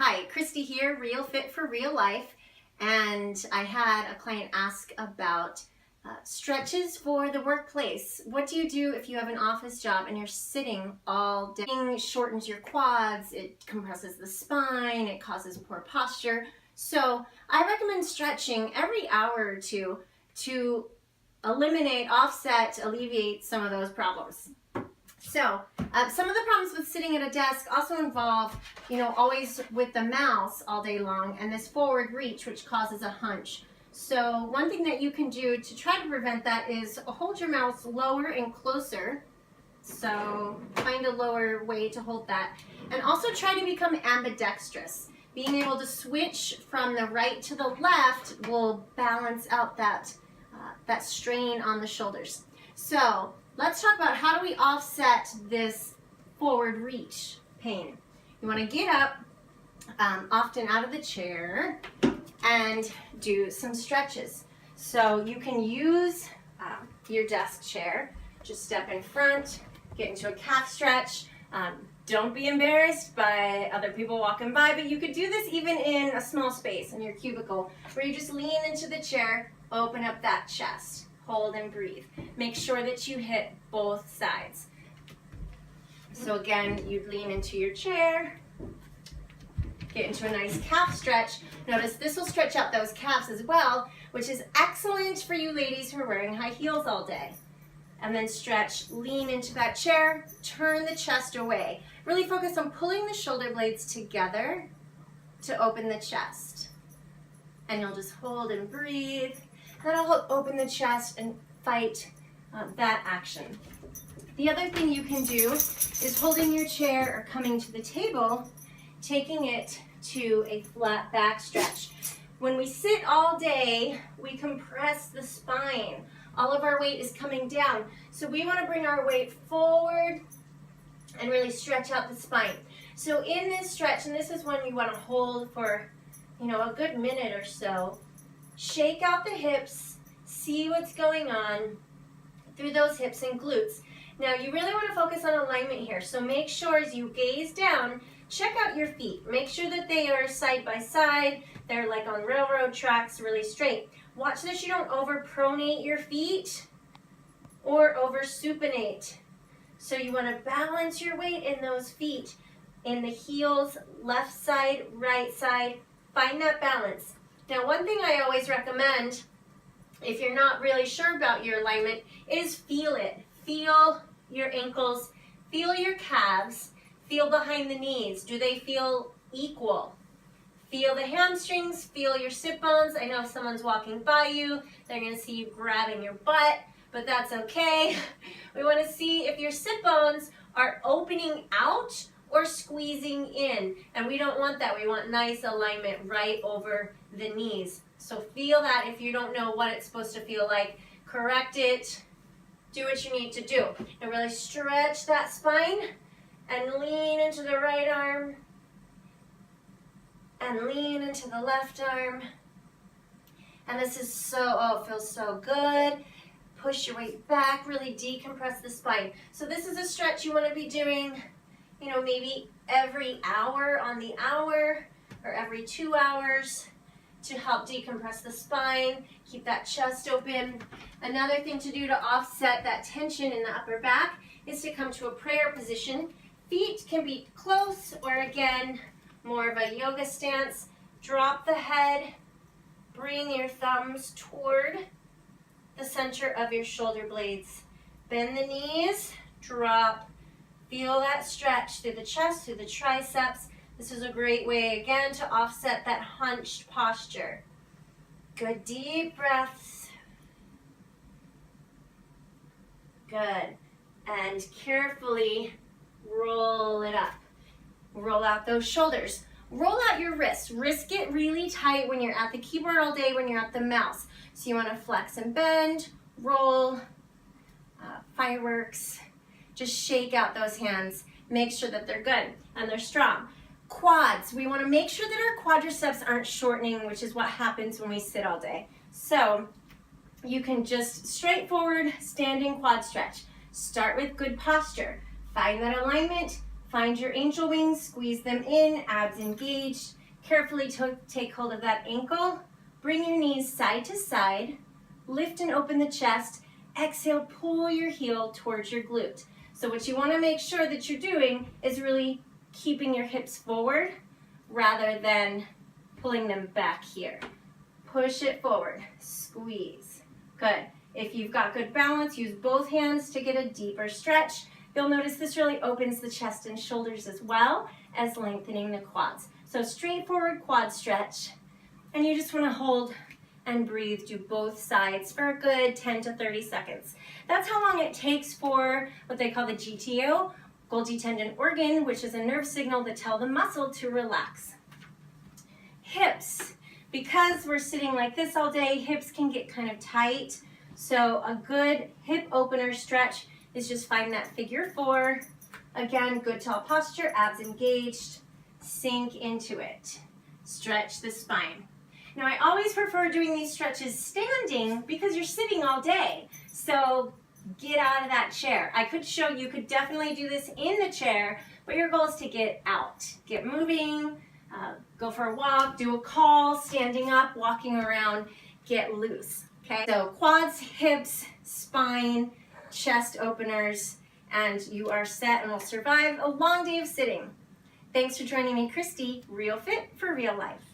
Hi, Christy here, Real Fit for Real Life, and I had a client ask about stretches for the workplace. What do you do if you have an office job and you're sitting all day? It shortens your quads, it compresses the spine, it causes poor posture. So I recommend stretching every hour or two to eliminate, offset, alleviate some of those problems. So some of the problems with sitting at a desk also involve, always with the mouse all day long and this forward reach, which causes a hunch. So one thing that you can do to try to prevent that is hold your mouse lower and closer. So find a lower way to hold that. And also try to become ambidextrous. Being able to switch from the right to the left will balance out that strain on the shoulders. So let's talk about how do we offset this forward reach pain. You want to get up, often out of the chair, and do some stretches. So you can use your desk chair. Just step in front, get into a calf stretch. Don't be embarrassed by other people walking by, but you could do this even in a small space in your cubicle, where you just lean into the chair, open up that chest. Hold and breathe. Make sure that you hit both sides. So again, you'd lean into your chair, get into a nice calf stretch. Notice this will stretch out those calves as well, which is excellent for you ladies who are wearing high heels all day. And then stretch, lean into that chair, turn the chest away. Really focus on pulling the shoulder blades together to open the chest. And you'll just hold and breathe. That'll open the chest and fight that action. The other thing you can do is holding your chair or coming to the table, taking it to a flat back stretch. When we sit all day, we compress the spine. All of our weight is coming down. So we want to bring our weight forward and really stretch out the spine. So in this stretch, and this is one you want to hold for, a good minute or so, shake out the hips, see what's going on through those hips and glutes. Now you really want to focus on alignment here, so make sure as you gaze down, check out your feet. Make sure that they are side by side, they're like on railroad tracks, really straight. Watch that you don't over pronate your feet or over supinate. So you want to balance your weight in those feet, in the heels, left side, right side, find that balance. Now, one thing I always recommend, if you're not really sure about your alignment, is feel it. Feel your ankles, feel your calves, feel behind the knees. Do they feel equal? Feel the hamstrings, feel your sit bones. I know if someone's walking by you, they're going to see you grabbing your butt, but that's okay. We want to see if your sit bones are opening out or squeezing in, and we don't want that. We want nice alignment right over the knees. So feel that. If you don't know what it's supposed to feel like, correct it, do what you need to do. And really stretch that spine and lean into the right arm and lean into the left arm. And this is it feels so good. Push your weight back, really decompress the spine. So this is a stretch you want to be doing, maybe every hour on the hour or every 2 hours to help decompress the spine, keep that chest open. Another thing to do to offset that tension in the upper back is to come to a prayer position. Feet can be close or again, more of a yoga stance. Drop the head, bring your thumbs toward the center of your shoulder blades. Bend the knees, drop. Feel that stretch through the chest, through the triceps. This is a great way, again, to offset that hunched posture. Good, deep breaths. Good. And carefully roll it up. Roll out those shoulders. Roll out your wrists. Wrists get really tight when you're at the keyboard all day, when you're at the mouse. So you want to flex and bend, roll, fireworks. Just shake out those hands. Make sure that they're good and they're strong. Quads. We want to make sure that our quadriceps aren't shortening, which is what happens when we sit all day. So you can just straightforward standing quad stretch. Start with good posture. Find that alignment. Find your angel wings, squeeze them in, abs engaged. Carefully take hold of that ankle. Bring your knees side to side. Lift and open the chest. Exhale, pull your heel towards your glute. So what you want to make sure that you're doing is really keeping your hips forward rather than pulling them back here. Push it forward, squeeze. Good. If you've got good balance, use both hands to get a deeper stretch. You'll notice this really opens the chest and shoulders as well as lengthening the quads. So straightforward quad stretch, and you just want to hold and breathe. Do both sides for a good 10 to 30 seconds. That's how long it takes for what they call the GTO, Golgi tendon organ, which is a nerve signal that tells the muscle to relax. Hips. Because we're sitting like this all day, hips can get kind of tight. So a good hip opener stretch is just find that figure 4. Again, good tall posture, abs engaged. Sink into it. Stretch the spine. Now I always prefer doing these stretches standing because you're sitting all day. So get out of that chair. I could show you could definitely do this in the chair, but your goal is to get out, get moving, go for a walk, do a call, standing up, walking around, get loose. Okay, so quads, hips, spine, chest openers, and you are set and will survive a long day of sitting. Thanks for joining me, Christy, Real Fit for Real Life.